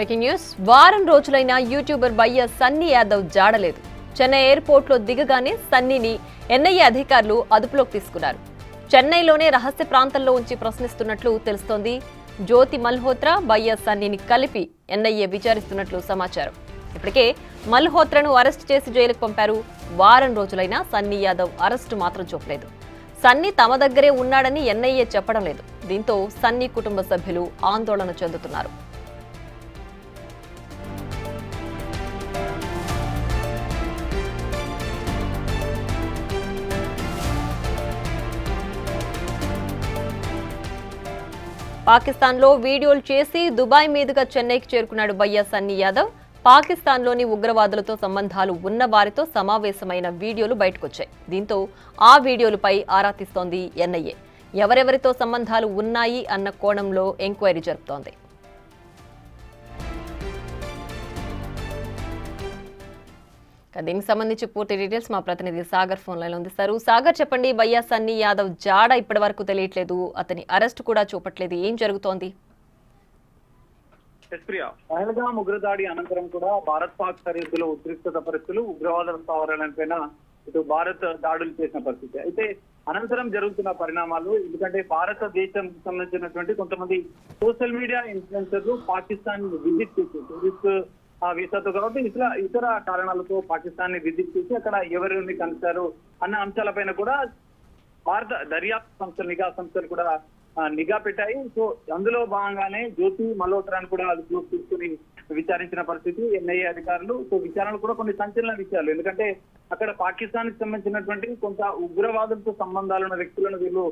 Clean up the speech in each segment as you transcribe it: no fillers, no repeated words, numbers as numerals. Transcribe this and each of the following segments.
Breaking news. వారం రోజులైన YouTuber Bayya Sunny Yadav జాడలేదు. Chennai ఎయిర్పోర్ట్లో దిగగానే సన్నీని ఎన్ఐఏ అధికారులు అదుపులోకి తీసుకున్నారు. చెన్నైలోనే రహస్య ప్రాంతంలో ఉంచి ప్రశ్నిస్తున్నట్లు తెలుస్తోంది. జ్యోతి మల్హోత్రా, బయ్య సన్నీని కలిపి ఎన్ఐఏ విచారిస్తున్నట్లు సమాచారం. ఇప్పటికే మల్హోత్రాను అరెస్టు చేసి జైలుకు పంపారు. వారం రోజులైనా సన్నీ యాదవ్ అరెస్టు మాత్రం చూపలేదు. సన్నీ తమ దగ్గరే ఉన్నాడని ఎన్ఐఏ చెప్పడం లేదు. దీంతో సన్నీ కుటుంబ సభ్యులు ఆందోళన చెందుతున్నారు. పాకిస్తాన్లో వీడియోలు చేసి దుబాయ్ మీదుగా చెన్నైకి చేరుకున్నాడు బయ్య సన్నీ యాదవ్. పాకిస్తాన్లోని ఉగ్రవాదులతో సంబంధాలు ఉన్న వారితో సమావేశమైన వీడియోలు బయటకొచ్చాయి. దీంతో ఆ వీడియోలపై ఆరా తీస్తోంది ఎన్ఐఏ. ఎవరెవరితో సంబంధాలు ఉన్నాయి అన్న కోణంలో ఎంక్వైరీ జరుపుతోంది. దీనికి సంబంధించి పూర్తి డీటెయిల్స్ మా ప్రతినిధి సాగర్ ఫోన్ లైన్ అందిస్తారు. సాగర్, చెప్పండి, బయ్య సన్నీ యాదవ్ జాడ ఇప్పటి వరకు తెలియట్లేదు, అతని అరెస్ట్ కూడా చూపట్లేదు, ఏం జరుగుతోంది? పహల్గామ్ ఉగ్రదాడి అనంతరం కూడా భారత్ పాక్ సరిహద్దులో ఉద్రిక్తత పరిస్థితులు, ఉగ్రవాద స్థావరాలపైన ఇటు భారత్ దాడులు చేసిన పరిస్థితి. అయితే అనంతరం జరుగుతున్న పరిణామాలు, ఎందుకంటే భారతదేశం సంబంధించినటువంటి కొంతమంది సోషల్ మీడియా ఇన్ఫ్లుయెన్సర్లు పాకిస్తాన్ విజిట్ చేసి టూరిస్ట్ వీసాతో కాబట్టి ఇతర కారణాలతో పాకిస్తాన్ ని విజిట్ చేసి అక్కడ ఎవరిని కలిశారు అన్న అంశాలపైన కూడా భారత దర్యాప్తు సంస్థలు, నిఘా సంస్థలు కూడా నిఘా పెట్టాయి. సో అందులో భాగంగానే జ్యోతి మల్హోత్రాను కూడా అదుపులోకి తీసుకుని విచారించిన పరిస్థితి ఎన్ఐఏ అధికారులు. సో విచారణలు కూడా కొన్ని సంచలన విషయాలు, ఎందుకంటే అక్కడ పాకిస్తాన్ కి సంబంధించినటువంటి కొంత ఉగ్రవాదులతో సంబంధాలున్న వ్యక్తులను వీళ్ళు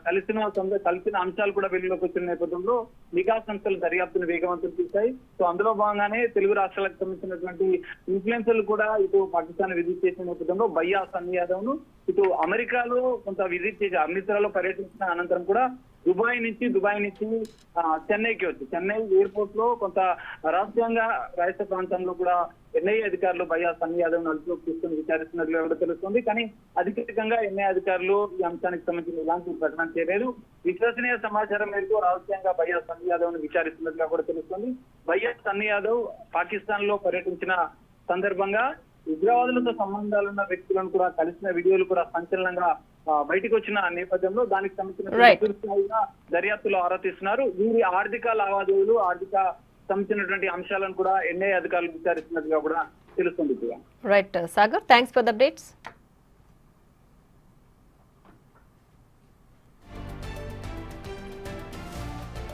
కలిసిన అంశాలు కూడా వెలుగులోకి వచ్చిన నేపథ్యంలో నిఘా సంస్థలు దర్యాప్తును వేగవంతం చేశాయి. సో అందులో భాగంగానే తెలుగు రాష్ట్రాలకు సంబంధించినటువంటి ఇన్ఫ్లుయెన్సర్లు కూడా ఇటు పాకిస్తాన్ విజిట్ చేసిన నేపథ్యంలో బయ్య సన్నీ యాదవ్ ను ఇటు అమెరికాలో కొంత విజిట్ చేసి అమృత్సర్లో పర్యటించిన అనంతరం కూడా దుబాయ్ నుంచి చెన్నైకి వచ్చి చెన్నై ఎయిర్పోర్ట్ లో కొంత రహస్యంగా రహస్య ప్రాంతంలో కూడా ఎన్ఐఏ అధికారులు బయ్య సన్నీ యాదవ్ ను అదుపులోకి తీసుకుని విచారిస్తున్నట్లు కూడా తెలుస్తుంది. కానీ అధికారికంగా ఎన్ఐఏ అధికారులు ఈ అంశానికి సంబంధించిన ఎలాంటి ప్రకటన చేయలేదు. విశ్వసనీయ సమాచారం మేరకు రహస్యంగా బయ్య సన్నీ యాదవ్ ను విచారిస్తున్నట్లుగా కూడా తెలుస్తుంది. బయ్య సన్నీ యాదవ్ పాకిస్తాన్ లో పర్యటించిన సందర్భంగా ఉగ్రవాదులతో సంబంధాలున్న వ్యక్తులను కూడా కలిసిన వీడియోలు కూడా సంచలనంగా బయటకు వచ్చిన నేపథ్యంలో దానికి సంబంధించిన దర్యాప్తులో ఆరా తీస్తున్నారు. వీరి ఆర్థిక లావాదేవీలు, ఆర్థిక సంబంధించినటువంటి అంశాలను కూడా ఎన్ఐఏ అధికారులు విచారిస్తున్నట్టుగా కూడా తెలుస్తుంది. Right Sagar, thanks for the updates.